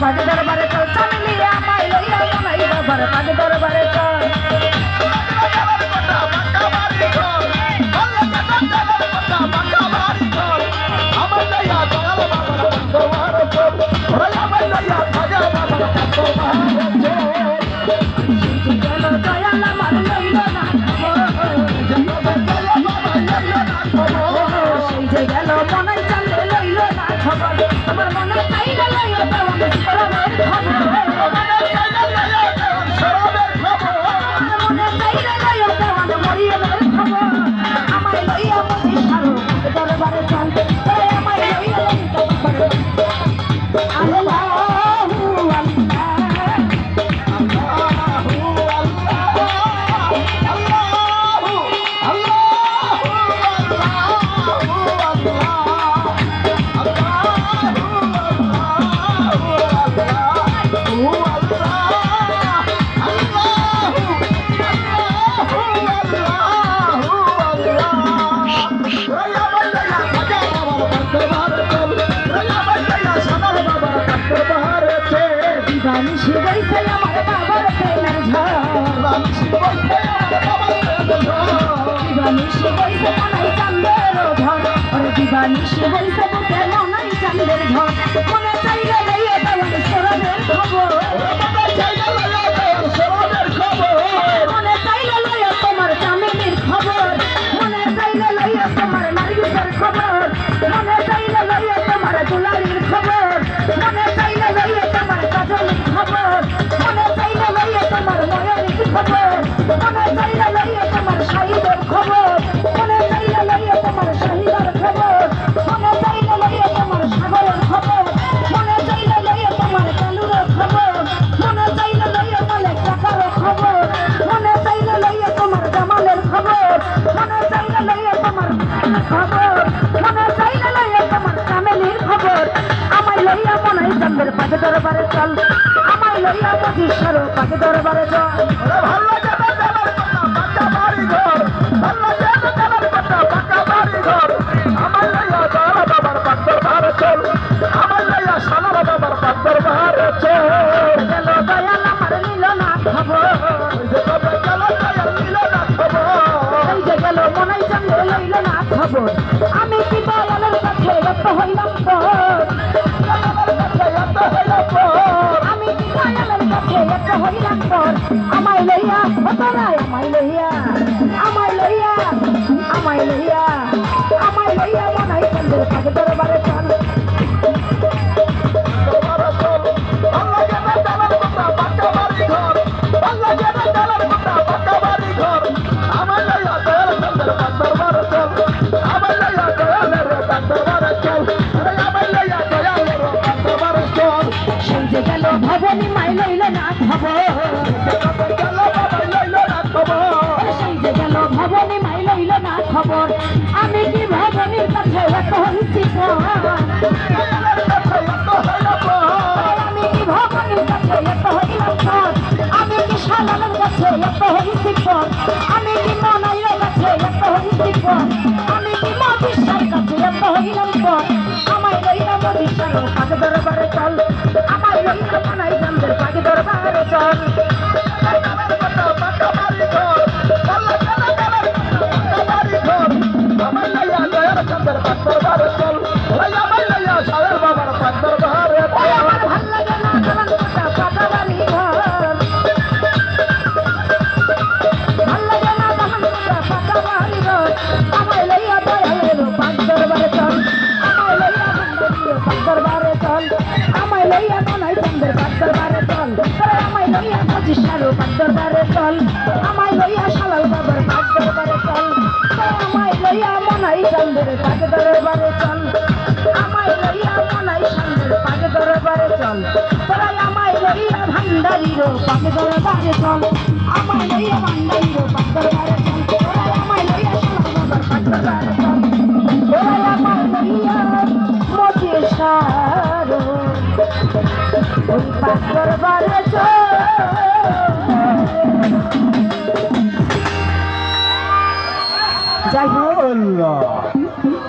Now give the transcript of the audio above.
পাগে দরবারে চল চামিলি আমায় লইয়া মনাই বাবার পাগে দরবারে চল গেল মনাই চালে লইল না খবর আমার মনে চাইলে লইয়া দেওয়ান সরবের খবর মনে চাইলে লইয়া দেওয়ান মরিয়মের খবর আমায় লইয়া মতি সারো দরবারে চল আমায় লইয়া দরবারে আল্লাহু শিবইছে আমার বাবার প্রেমের ঝড় দিবানি শিবইছে মনাই চাঁদের ঝড় ওরে দিবানি শিবইছে বুকে মনাই চাঁদের ঝড় মনে চাইলে লইয়া দেওয়ান সরবের খবর মনে চাইলে লইয়া তোমার চামেলির খবর মনে চাইলে লইয়া তোমার নারীদের খবর মনে চাইলে লইয়া তোমার দুলারির খবর মনে চাইলে লইয়া তোমার কাজলের খবর মনে চাইলে লইয়া তোমার ময়ূরীর খবর মনে চাইলে লইয়া তোমার শাহিদের খবর মনে চাইলে লইয়া তোমার শাহিদার খবর মনে চাইলে লইয়া তোমার সাগরের খবর মনে চাইলে লইয়া তোমার কালুরের খবর মনে চাইলে লইয়া মালেক টাকার খবর মনে চাইলে লইয়া তোমার জামালের খবর মনে চাইলে লইয়া তোমার খবর মনে চাইলে লইয়া তোমার চামেলির খবর আমায় লইয়া মনাই চাঁদের পাগে দরবারে চল আমায় লইয়া মতি সারো পাগে দরবারে চল ভালো যাবে দেবার কথা বাচ্চা বাড়ি ঘর ভালো যাবে দেবার কথা বাচ্চা বাড়ি ঘর আমায় লইয়া দয়াল বাবার পাগ দরবারে চল আমায় লইয়া সালার বাবার পাগ দরবারে চল গেল দয়াল আমার নিল না খবর গেল দয়াল নিল না খবর এই যে গেল মনাই চাঁদে লইল না খবর আমি কি দয়ালের কাছে এত হইলাম আমি কি দয়ালের কাছে এত হইলাম আমায় লইয়া হতো না আমায় লইয়া আমায় লইয়া আমায় লইয়া আমায় লইয়া মনাই চাঁদের পাগে দরবারে চল ভবনী মাই লইল না খবর সেই যে গেল ভবনী মাই লইল না খবর আমি কি ভবনীর কাছে এত হইছি আমি কি ভবনীর কাছে এত হইলাম আমি কি সালামের কাছে এত হইছি আমি কি মনাইয়ের কাছে এত হইছি আমি কি মদিসার কাছে এত হইলাম আমায় লইয়া মদিসার পাগে দরবারে চল আমায় লইয়া মনাই চাঁদের পাগে দরবারে চল আমায় লইয়া দয়ার চাঁদের পাগ দরবারে চল আমায় লইয়া সালার বাবার পাগ দরবারে আমার ভাল লাগে না কারণ পাকা বাড়ি ঘর ভাল লাগে না কারণ পাকা বাড়ি ঘর আমায় লইয়া দয়ালের পাগ দরবারে চল আমায় লইয়া মন্দিরের পাগ দরবারে চল আমায় লইয়া মনাই চাঁদের পাগ দরবারে চল আমায় লইয়া মজিসারও পাগ দরবারে চল আমায় লইয়া সালাল বাবার পাগ দরবারে চল আমায় লইয়া মনাই চাঁদের পাগ দরবারে চল আমায় লইয়া মনাই চাঁদের পাগ দরবারে চল তোরা আমায় লইয়া ভান্ডারির পাগ দরবারে চল আমায় লইয়া ভান্ডারির পাগ দরবারে চল তোরা আমায় লইয়া সালাল বাবার পাগ দরবারে চল তোরা আমায় লইয়া মজিসারও ওই পাগ দরবারে চল যাই হোক